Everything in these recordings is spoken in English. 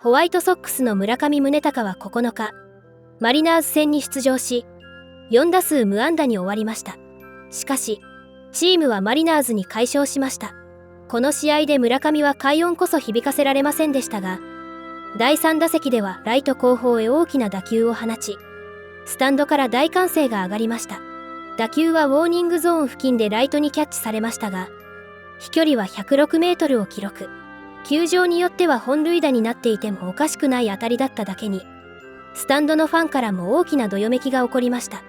ホワイトソックスの村上宗隆は9日、マリナーズ戦に出場し、4打数無安打に終わりました。しかし、チームはマリナーズに快勝しました。この試合で村上は快音こそ響かせられませんでしたが、第3打席ではライト後方へ大きな打球を放ち、スタンドから大歓声が上がりました。打球はウォーニングゾーン付近でライトにキャッチされましたが、飛距離は106メートルを記録。球場によっては本塁打になっていてもおかしくない当たりだっただけに、スタンドのファンからも大きなどよめきが起こりました。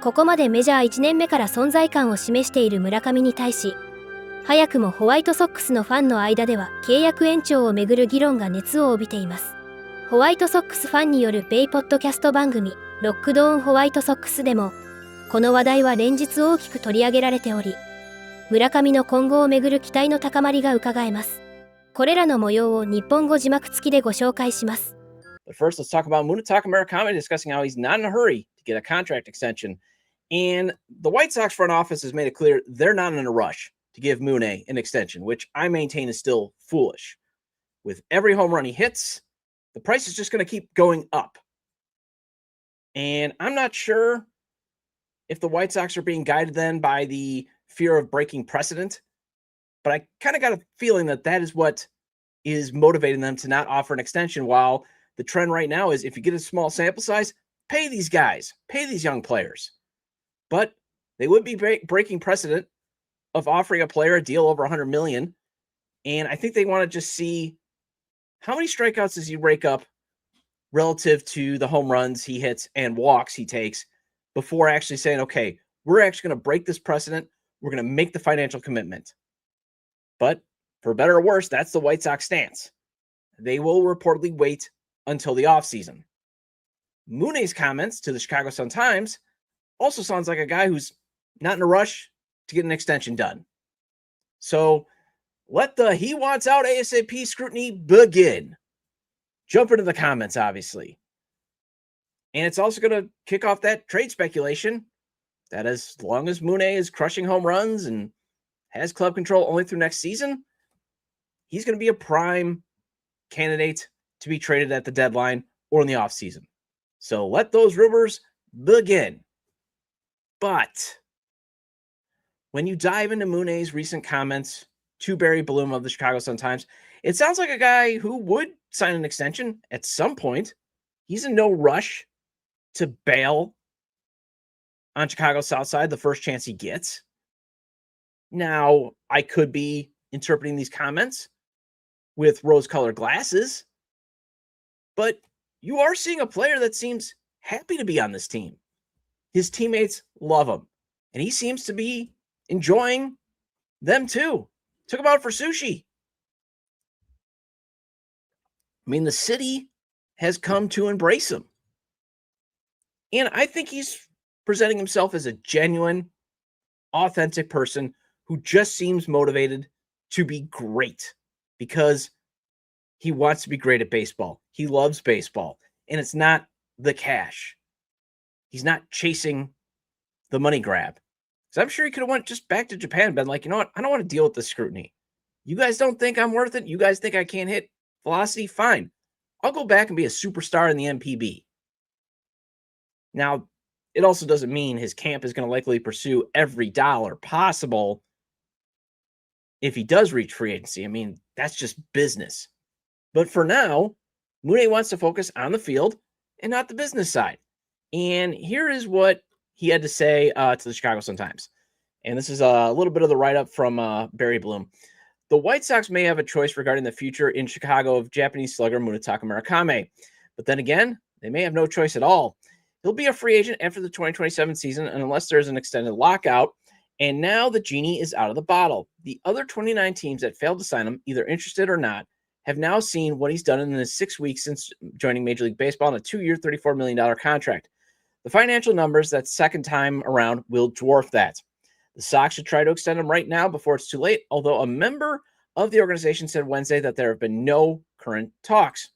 ここまでメジャー1年目から存在感を示している村上に対し、早くもホワイトソックスのファンの間では契約延長をめぐる議論が熱を帯びています。ホワイトソックスファンによるベイポッドキャスト番組ロックドーンホワイトソックスでも、この話題は連日大きく取り上げられており、村上の今後をめぐる期待の高まりが伺えます。これらの模様を日本語字幕付きでご紹介します。But first, let's talk about Murakami discussing how he's not in a hurry to get a contract extension. And the White Sox front office has made it clear they're not in a rush to give Mune an extension, which I maintain is still foolish. With every home run he hits, the price is just going to keep going up. And I'm not sure if the White Sox are being guided then by the fear of breaking precedent, but I kind of got a feeling that that is what is motivating them to not offer an extension, while the trend right now is if you get a small sample size, pay these guys, pay these young players. But they would be breaking precedent of offering a player a deal over $100 million. And I think they want to just see how many strikeouts does he rake up relative to the home runs he hits and walks he takes before actually saying, okay, we're actually going to break this precedent. We're going to make the financial commitment. But for better or worse, that's the White Sox stance. They will reportedly wait until the offseason. Mune's comments to the Chicago Sun-Times also sounds like a guy who's not in a rush to get an extension done. So let the he wants out ASAP scrutiny begin. Jump into the comments, obviously. And it's also going to kick off that trade speculation that as long as Mune is crushing home runs and has club control only through next season, he's going to be a prime candidate to be traded at the deadline or in the offseason. So let those rumors begin. But when you dive into Mune's recent comments to Barry Bloom of the Chicago Sun-Times, it sounds like a guy who would sign an extension at some point. He's in no rush to bail on Chicago's South Side the first chance he gets. Now, I could be interpreting these comments with rose-colored glasses, but you are seeing a player that seems happy to be on this team. His teammates love him, and he seems to be enjoying them too. Took him out for sushi. I mean, the city has come to embrace him. And I think he's presenting himself as a genuine, authentic person who just seems motivated to be great because he wants to be great at baseball. He loves baseball, and it's not the cash. He's not chasing the money grab. So I'm sure he could have went just back to Japan and been like, you know what? I don't want to deal with this scrutiny. You guys don't think I'm worth it? You guys think I can't hit velocity? Fine. I'll go back and be a superstar in the MPB. Now, it also doesn't mean his camp is going to likely pursue every dollar possible if he does reach free agency. I mean, that's just business. But for now, Mune wants to focus on the field and not the business side. And here is what he had to say to the Chicago Sun-Times. And this is a little bit of the write-up from Barry Bloom. The White Sox may have a choice regarding the future in Chicago of Japanese slugger Munetaka Murakami. But then again, they may have no choice at all. He'll be a free agent after the 2027 season, and unless there's an extended lockout. And now the genie is out of the bottle. The other 29 teams that failed to sign him, either interested or not, have now seen what he's done in the 6 weeks since joining Major League Baseball on a 2-year, $34 million contract. The financial numbers that second time around will dwarf that. The Sox should try to extend him right now before it's too late, although a member of the organization said Wednesday that there have been no current talks.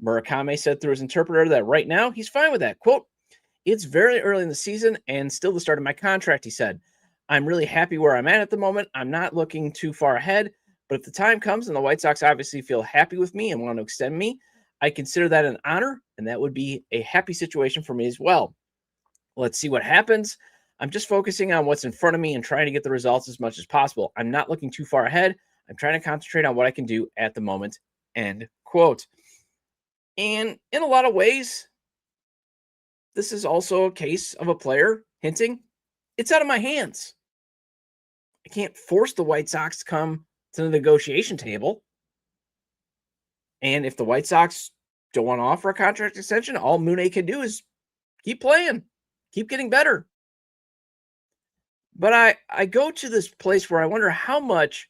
Murakami said through his interpreter that right now he's fine with that. Quote, "It's very early in the season and still the start of my contract," he said. "I'm really happy where I'm at the moment. I'm not looking too far ahead, but if the time comes and the White Sox obviously feel happy with me and want to extend me, I consider that an honor, and that would be a happy situation for me as well. Let's see what happens. I'm just focusing on what's in front of me and trying to get the results as much as possible. I'm not looking too far ahead. I'm trying to concentrate on what I can do at the moment, end quote. And in a lot of ways, this is also a case of a player hinting, it's out of my hands. I can't force the White Sox to come to the negotiation table. And if the White Sox don't want to offer a contract extension, all Mune can do is keep playing, keep getting better. But I go to this place where I wonder how much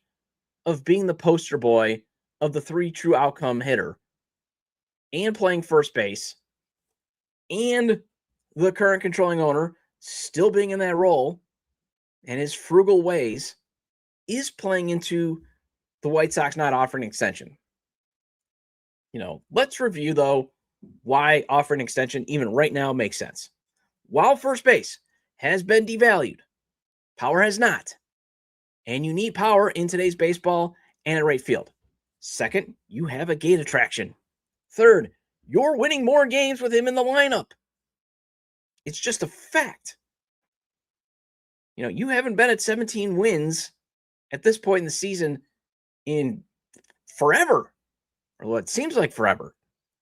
of being the poster boy of the 3 true outcome hitter and playing first base and the current controlling owner still being in that role and his frugal ways is playing into the White Sox not offering an extension. Let's review, though, why offering an extension even right now makes sense. While first base has been devalued, power has not. And you need power in today's baseball and at right field. Second, you have a gate attraction. Third, you're winning more games with him in the lineup. It's just a fact. You haven't been at 17 wins at this point in the season in forever, or what seems like forever.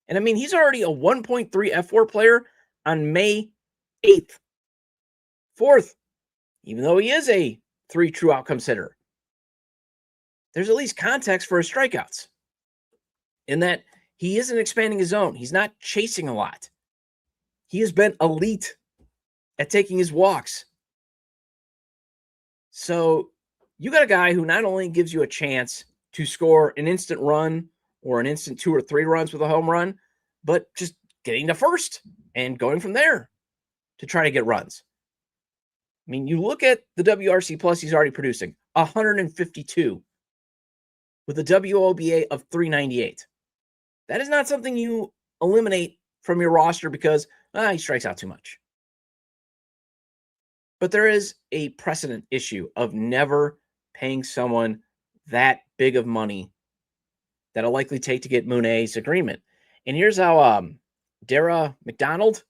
And I mean, he's already a 1.3 F4 player on May 8th. Fourth, even though he is a 3 true outcomes hitter, there's at least context for his strikeouts in that he isn't expanding his zone. He's not chasing a lot. He has been elite at taking his walks. So you got a guy who not only gives you a chance to score an instant run or an instant 2 or 3 runs with a home run, but just getting to first and going from there to try to get runs. I mean, you look at the WRC plus he's already producing, 152 with a WOBA of 398. That is not something you eliminate from your roster because he strikes out too much. But there is a precedent issue of never paying someone that big of money that'll likely take to get Mune's agreement. And here's how Dara McDonald,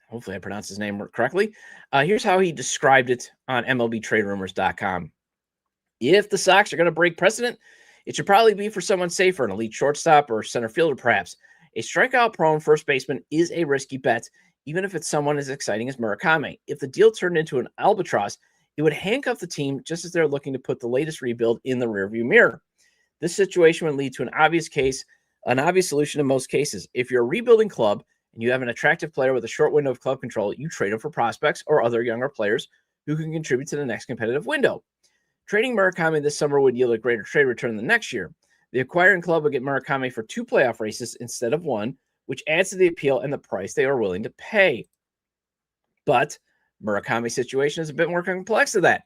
hopefully I pronounced his name correctly, here's how he described it on MLBTradeRumors.com. If the Sox are going to break precedent, it should probably be for someone safer, an elite shortstop or center fielder perhaps. A strikeout-prone first baseman is a risky bet, even if it's someone as exciting as Murakami. If the deal turned into an albatross, it would handcuff the team just as they're looking to put the latest rebuild in the rearview mirror. This situation would lead to an obvious solution in most cases. If you're a rebuilding club and you have an attractive player with a short window of club control, you trade him for prospects or other younger players who can contribute to the next competitive window. Trading Murakami this summer would yield a greater trade return the next year. The acquiring club would get Murakami for 2 playoff races instead of 1, which adds to the appeal and the price they are willing to pay. But Murakami's situation is a bit more complex than that.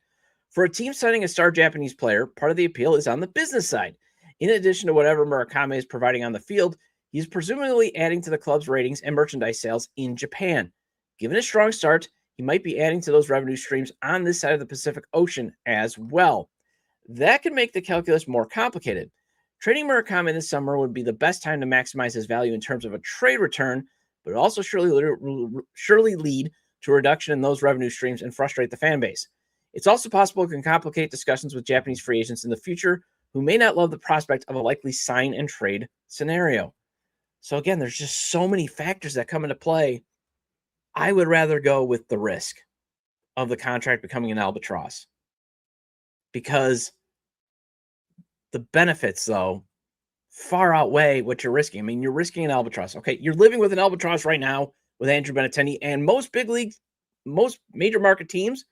For a team signing a star Japanese player, part of the appeal is on the business side. In addition to whatever Murakami is providing on the field, he's presumably adding to the club's ratings and merchandise sales in Japan. Given a strong start, he might be adding to those revenue streams on this side of the Pacific Ocean as well. That can make the calculus more complicated. Trading Murakami this summer would be the best time to maximize his value in terms of a trade return, but it also surely lead to a reduction in those revenue streams and frustrate the fan base. It's also possible it can complicate discussions with Japanese free agents in the future who may not love the prospect of a likely sign and trade scenario. So again, there's just so many factors that come into play. I would rather go with the risk of the contract becoming an albatross because the benefits, though, far outweigh what you're risking. I mean, you're risking an albatross. Okay, you're living with an albatross right now with Andrew Benintendi, and most big leagues, most major market teams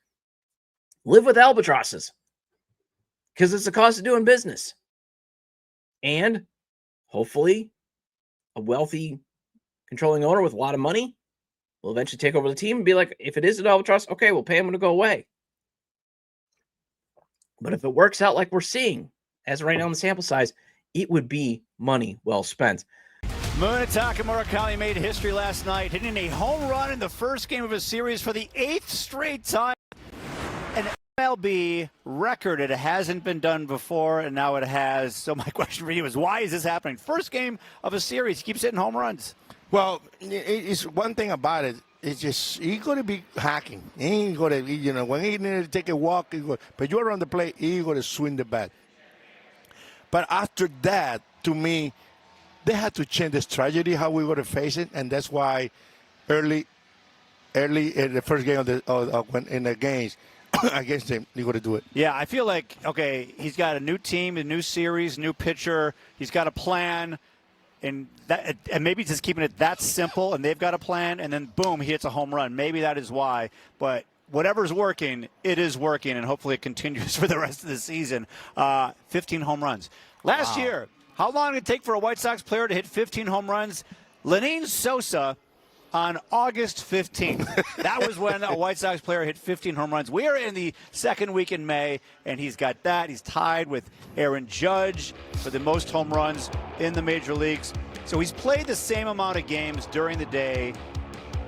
live with albatrosses because it's the cost of doing business. And hopefully a wealthy controlling owner with a lot of money will eventually take over the team and be like, if it is an albatross, okay, we'll pay him to go away. But if it works out like we're seeing, as right now in the sample size, it would be money well spent. Murakami made history last night, hitting a home run in the first game of a series for the 8th straight time. And MLB record. It hasn't been done before, and now it has. So my question for you is, why is this happening? First game of a series, he keeps hitting home runs. Well, it's one thing about it. It's just he's going to be hacking. He ain't going to, when he need to take a walk, but you're on the plate, he's going to swing the bat. But after that, to me, they had to change the strategy how we were going to face it, and that's why early in the first game in the games against him, you got to do it. Yeah, I feel like, okay, he's got a new team, a new series, new pitcher. He's got a plan, and maybe just keeping it that simple, and they've got a plan, and then, boom, he hits a home run. Maybe that is why. But whatever's working, it is working, and hopefully it continues for the rest of the season. 15 home runs. Last year, how long did it take for a White Sox player to hit 15 home runs? Lenyn Sosa on August 15th. That was when a White Sox player hit 15 home runs. We are in the second week in May, and he's got that. He's tied with Aaron Judge for the most home runs in the major leagues. So he's played the same amount of games during the day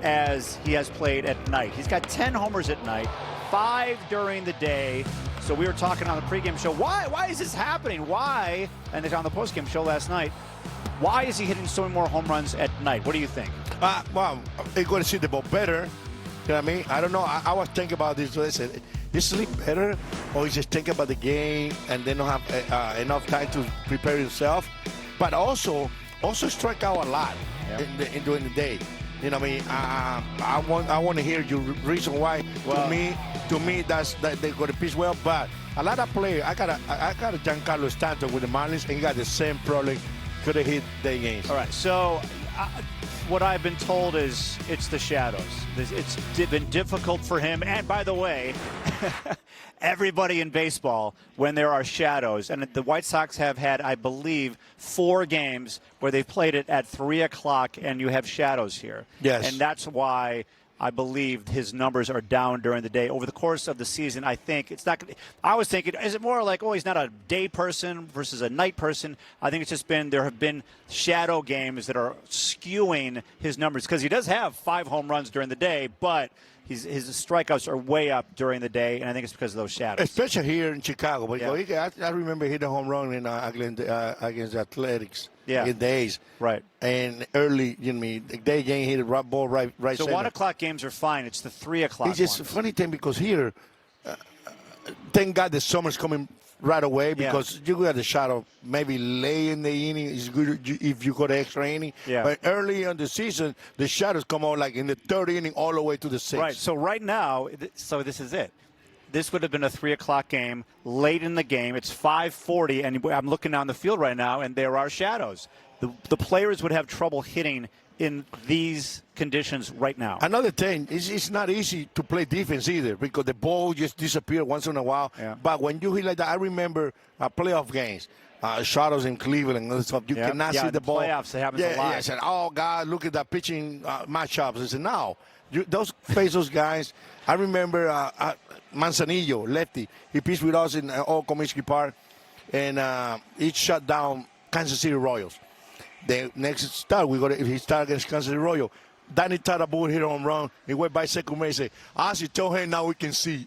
as he has played at night. He's got 10 homers at night, 5 during the day. So we were talking on the pregame show, why is this happening? Why? And on the postgame show last night, why is he hitting so many more home runs at night? What do you think? Well, they're going to see the ball better. You know what I mean? I don't know. I was thinking about this. I said, you sleep better, or you just think about the game and then don't have enough time to prepare yourself. But also strike out a lot during the day. You know what I mean? I want to hear your reason why. Well, to me, that they're going to pitch well. But a lot of players, I got a Giancarlo Stanton with the Marlins, and he got the same problem. Could have hit their games. All right, so what I've been told is it's the shadows. It's been difficult for him. And by the way, everybody in baseball, when there are shadows, and the White Sox have had, I believe, 4 games where they've played it at 3 o'clock, and you have shadows here. Yes. And that's why I believe his numbers are down during the day. Over the course of the season, I think it's not. I was thinking, is it more like, oh, he's not a day person versus a night person? I think it's just there have been shadow games that are skewing his numbers, because he does have 5 home runs during the day, but his strikeouts are way up during the day, and I think it's because of those shadows. Especially here in Chicago. But Yeah. I remember hitting a home run against the Athletics in days. Right. And early, the day game hit a ball right So center. 1 o'clock games are fine. It's the 3 o'clock It's just a ones. funny thing, because here, thank God the summer's coming right away, because you got the shot of maybe late in the inning. It's good if you got an extra inning. Yeah. But early in the season, the shadows come out like in the 3rd inning all the way to the 6th. Right. So right now, this is it. This would have been a 3 o'clock game late in the game. It's 5:40, and I'm looking down the field right now, and there are shadows. The players would have trouble hitting in these conditions right now. Another thing, it's not easy to play defense either, because the ball just disappears once in a while. Yeah. But when you hit like that, I remember playoff games, shadows in Cleveland and stuff. You cannot see the ball. Playoffs, it happens a lot. I said, oh, God, look at that pitching matchups. I said, no. Those guys. I remember Manzanillo, lefty. He pitched with us in Old Comiskey Park, and he shut down Kansas City Royals. The next start, he started against Kansas City Royals. Danny Tarabu hit a home run. He went by second base and said, Ozzy told him, now we can see.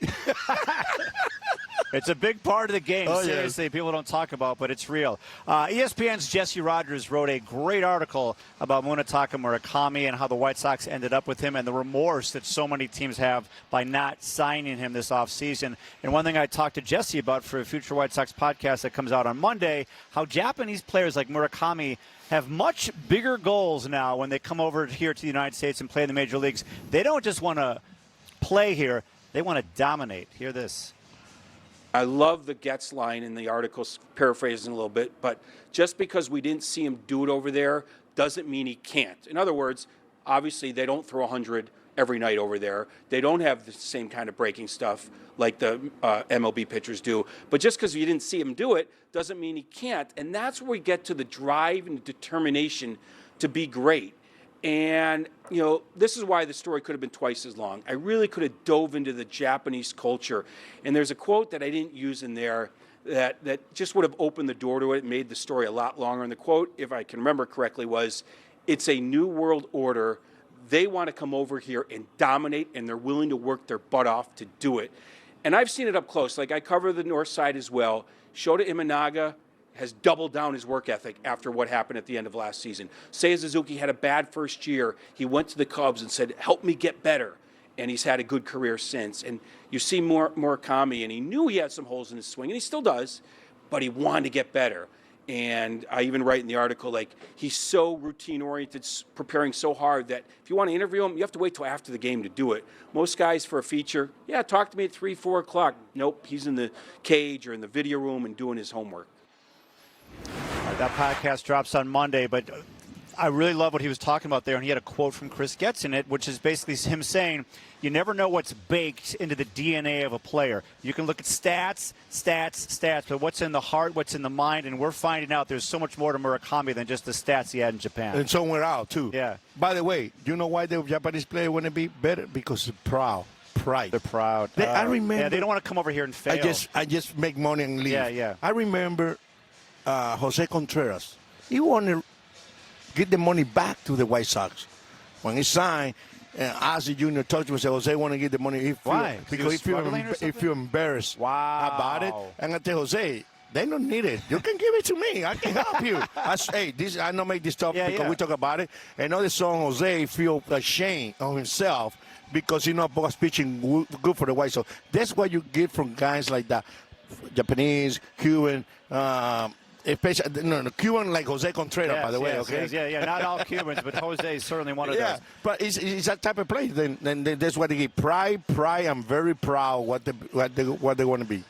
It's a big part of the game, Oh, seriously, people don't talk about, but it's real. ESPN's Jesse Rogers wrote a great article about Munetaka Murakami and how the White Sox ended up with him, and the remorse that so many teams have by not signing him this offseason. And one thing I talked to Jesse about for a future White Sox podcast that comes out on Monday, how Japanese players like Murakami have much bigger goals now when they come over here to the United States and play in the major leagues. They don't just want to play here, they want to dominate. Hear this. I love the Getz line in the article, paraphrasing a little bit, but just because we didn't see him do it over there doesn't mean he can't. In other words, obviously they don't throw 100 every night over there. They don't have the same kind of breaking stuff like the MLB pitchers do. But just because you didn't see him do it doesn't mean he can't. And that's where we get to the drive and determination to be great. And, this is why the story could have been twice as long. I really could have dove into the Japanese culture. And there's a quote that I didn't use in there that just would have opened the door to it, made the story a lot longer. And the quote, if I can remember correctly, was, "It's a new world order. They want to come over here and dominate, and they're willing to work their butt off to do it." And I've seen it up close. Like, I cover the north side as well. Shota Imanaga has doubled down his work ethic after what happened at the end of last season. Seiya Suzuki had a bad first year. He went to the Cubs and said, help me get better. And he's had a good career since. And you see Murakami, and he knew he had some holes in his swing, and he still does, but he wanted to get better. And I even write in the article, like, he's so routine-oriented, preparing so hard that if you want to interview him, you have to wait till after the game to do it. Most guys for a feature, yeah, talk to me at 3, 4 o'clock. Nope, he's in the cage or in the video room and doing his homework. All right, that podcast drops on Monday, but I really love what he was talking about there, and he had a quote from Chris Getz in it, which is basically him saying, you never know what's baked into the DNA of a player. You can look at stats, but what's in the heart, what's in the mind, and we're finding out there's so much more to Murakami than just the stats he had in Japan. And somewhere out, too. Yeah. By the way, you know why the Japanese player want to be better? Because they're proud. Pride. They're proud. I remember. Yeah, they don't want to come over here and fail. I just make money and leave. Yeah. I remember Jose Contreras. He wanted to get the money back to the White Sox. When he signed, Ozzie Jr. talked to him and said, Jose want to get the money. Why? Because he feel embarrassed about it. And I tell Jose, they don't need it. You can give it to me. I can help you. I don't make this stuff because we talk about it. Another song, Jose feel ashamed of himself because he not was pitching good for the White Sox. That's what you get from guys like that. Japanese, Cuban, especially Cuban like Jose Contreras, by the way. Okay. Yeah. Not all Cubans, but Jose is certainly one of those. But it's that type of play. Then that's what they get. Pride. I'm very proud what they want to be.